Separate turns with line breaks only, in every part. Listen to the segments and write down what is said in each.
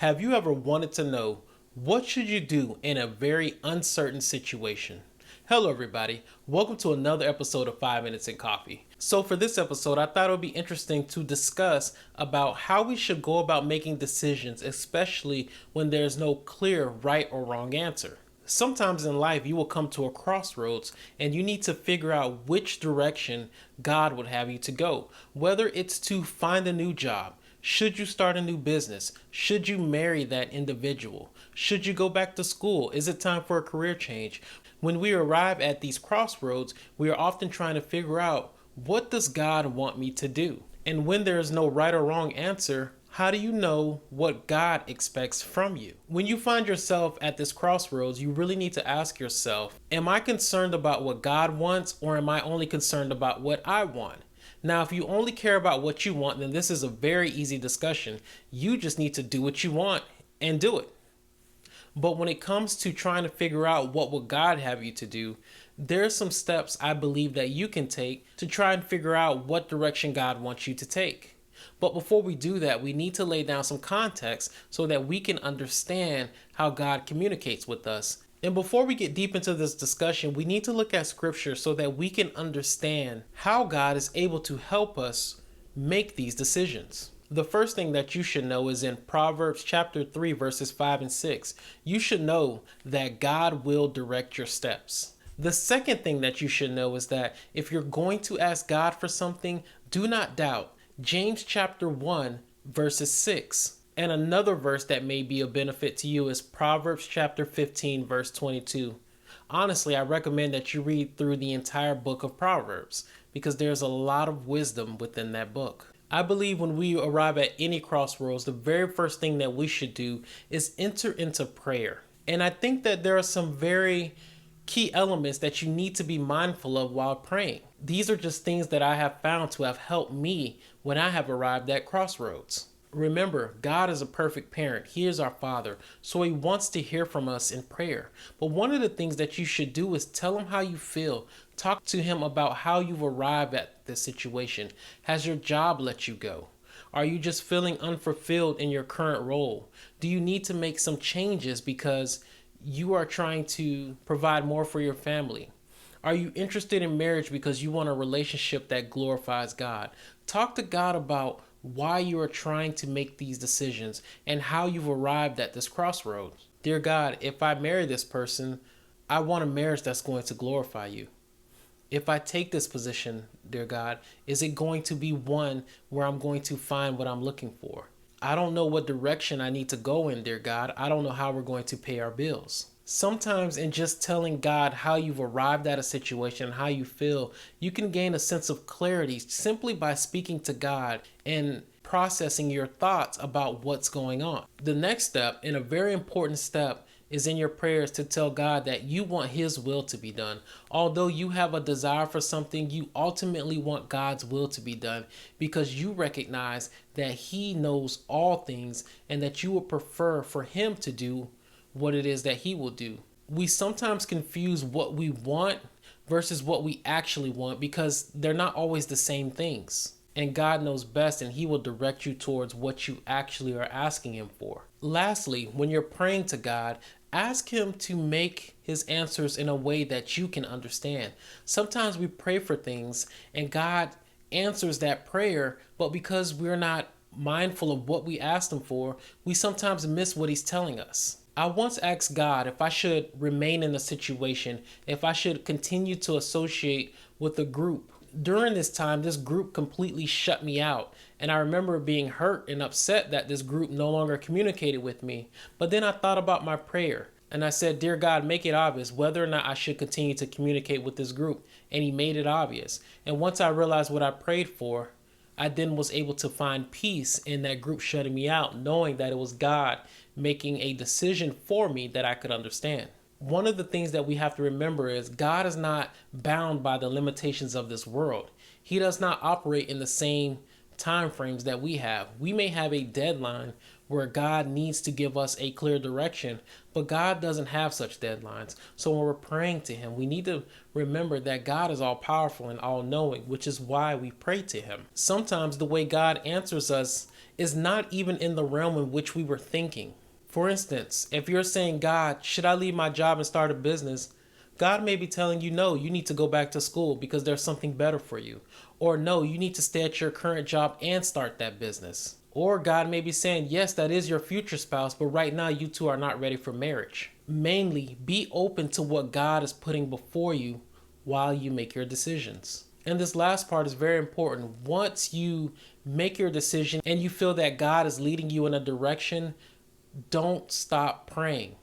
Have you ever wanted to know what should you do in a very uncertain situation? Hello everybody, welcome to another episode of 5 Minutes in Coffee. So for this episode, I thought it would be interesting to discuss about how we should go about making decisions, especially when there's no clear right or wrong answer. Sometimes in life you will come to a crossroads and you need to figure out which direction God would have you to go, whether it's to find a new job. Should you start a new business? Should you marry that individual? Should you go back to school? Is it time for a career change? When we arrive at these crossroads, we are often trying to figure out, what does God want me to do? And when there is no right or wrong answer, how do you know what God expects from you? When you find yourself at this crossroads, you really need to ask yourself, am I concerned about what God wants, or am I only concerned about what I want? Now, if you only care about what you want, then this is a very easy discussion. You just need to do what you want and do it. But when it comes to trying to figure out what would God have you to do, there are some steps I believe that you can take to try and figure out what direction God wants you to take. But before we do that, we need to lay down some context so that we can understand how God communicates with us. And before we get deep into this discussion, we need to look at scripture so that we can understand how God is able to help us make these decisions. The first thing that you should know is in Proverbs chapter 3, verses 5 and 6. You should know that God will direct your steps. The second thing that you should know is that if you're going to ask God for something, do not doubt. James chapter 1, verses 6. And another verse that may be a benefit to you is Proverbs chapter 15, verse 22. Honestly, I recommend that you read through the entire book of Proverbs because there's a lot of wisdom within that book. I believe when we arrive at any crossroads, the very first thing that we should do is enter into prayer. And I think that there are some very key elements that you need to be mindful of while praying. These are just things that I have found to have helped me when I have arrived at crossroads. Remember, God is a perfect parent. He is our Father, so He wants to hear from us in prayer. But one of the things that you should do is tell Him how you feel. Talk to Him about how you've arrived at this situation. Has your job let you go? Are you just feeling unfulfilled in your current role? Do you need to make some changes because you are trying to provide more for your family? Are you interested in marriage because you want a relationship that glorifies God? Talk to God about why you are trying to make these decisions and how you've arrived at this crossroads. Dear God, if I marry this person, I want a marriage that's going to glorify you. If I take this position, dear God, is it going to be one where I'm going to find what I'm looking for? I don't know what direction I need to go in, dear God. I don't know how we're going to pay our bills. Sometimes in just telling God how you've arrived at a situation and how you feel, you can gain a sense of clarity simply by speaking to God and processing your thoughts about what's going on. The next step, and a very important step, is in your prayers to tell God that you want His will to be done. Although you have a desire for something, you ultimately want God's will to be done because you recognize that He knows all things and that you would prefer for Him to do what it is that He will do. We sometimes confuse what we want versus what we actually want because they're not always the same things. And God knows best, and He will direct you towards what you actually are asking Him for. Lastly, when you're praying to God, ask Him to make His answers in a way that you can understand. Sometimes we pray for things and God answers that prayer, but because we're not mindful of what we asked Him for, we sometimes miss what He's telling us. I once asked God if I should remain in a situation, if I should continue to associate with a group. During this time, this group completely shut me out, and I remember being hurt and upset that this group no longer communicated with me. But then I thought about my prayer, and I said, Dear God, make it obvious whether or not I should continue to communicate with this group. And He made it obvious. And once I realized what I prayed for, I then was able to find peace in that group shutting me out, knowing that it was God making a decision for me that I could understand. One of the things that we have to remember is God is not bound by the limitations of this world. He does not operate in the same time frames that we have. We may have a deadline where God needs to give us a clear direction, but God doesn't have such deadlines. So when we're praying to Him, we need to remember that God is all powerful and all knowing, which is why we pray to Him. Sometimes the way God answers us is not even in the realm in which we were thinking. For instance, if you're saying, God, should I leave my job and start a business? God may be telling you, no, you need to go back to school because there's something better for you. Or no, you need to stay at your current job and start that business. Or God may be saying, yes, that is your future spouse, but right now you two are not ready for marriage. Mainly, be open to what God is putting before you while you make your decisions. And this last part is very important. Once you make your decision and you feel that God is leading you in a direction, don't stop praying.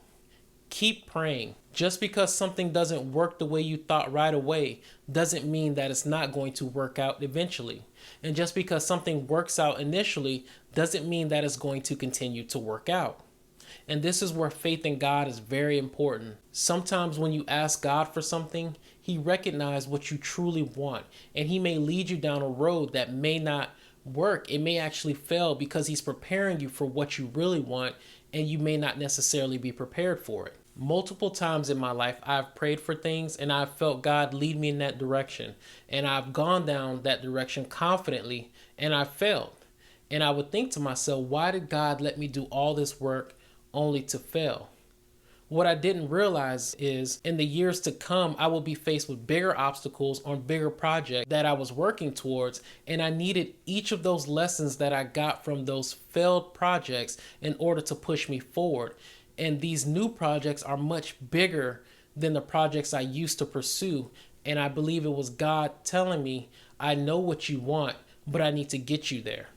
Keep praying. Just because something doesn't work the way you thought right away doesn't mean that it's not going to work out eventually. And just because something works out initially doesn't mean that it's going to continue to work out. And this is where faith in God is very important. Sometimes when you ask God for something, He recognizes what you truly want, and He may lead you down a road that may not work. It may actually fail because He's preparing you for what you really want, and you may not necessarily be prepared for it. Multiple times in my life, I've prayed for things and I've felt God lead me in that direction. And I've gone down that direction confidently and I've failed. And I would think to myself, why did God let me do all this work only to fail? What I didn't realize is in the years to come, I will be faced with bigger obstacles on bigger projects that I was working towards. And I needed each of those lessons that I got from those failed projects in order to push me forward. And these new projects are much bigger than the projects I used to pursue. And I believe it was God telling me, I know what you want, but I need to get you there.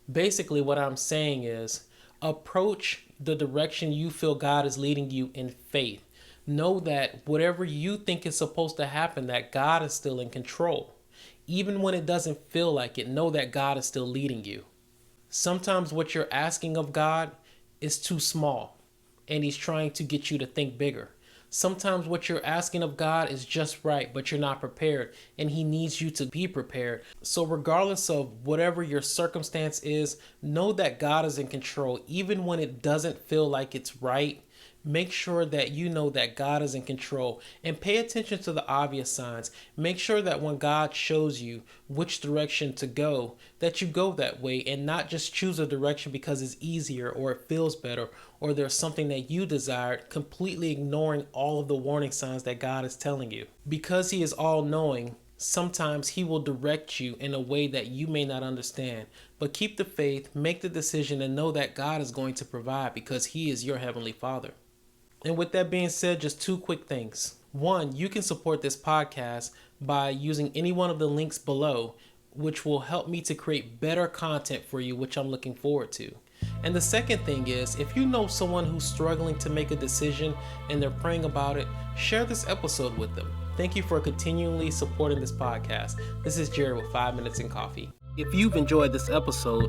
Basically, what I'm saying is approach the direction you feel God is leading you in faith. Know that whatever you think is supposed to happen, that God is still in control. Even when it doesn't feel like it, know that God is still leading you. Sometimes what you're asking of God is too small, and He's trying to get you to think bigger. Sometimes what you're asking of God is just right, but you're not prepared, and He needs you to be prepared. So regardless of whatever your circumstance is, know that God is in control. Even when it doesn't feel like it's right, make sure that you know that God is in control, and pay attention to the obvious signs. Make sure that when God shows you which direction to go, that you go that way and not just choose a direction because it's easier or it feels better or there's something that you desired, completely ignoring all of the warning signs that God is telling you. Because He is all-knowing, sometimes He will direct you in a way that you may not understand. But keep the faith, make the decision, and know that God is going to provide because He is your Heavenly Father. And with that being said, just two quick things. One, you can support this podcast by using any one of the links below, which will help me to create better content for you, which I'm looking forward to. And the second thing is, if you know someone who's struggling to make a decision and they're praying about it, share this episode with them. Thank you for continually supporting this podcast. This is Jared with 5 Minutes in Coffee. If you've enjoyed this episode,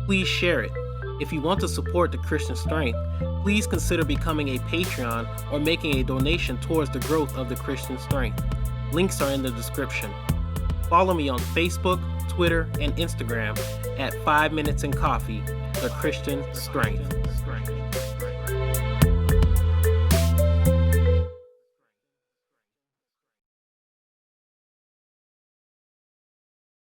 please share it. If you want to support the Christian Strength, please consider becoming a Patreon or making a donation towards the growth of the Christian Strength. Links are in the description. Follow me on Facebook, Twitter, and Instagram at 5 Minutes in Coffee, the Christian Strength.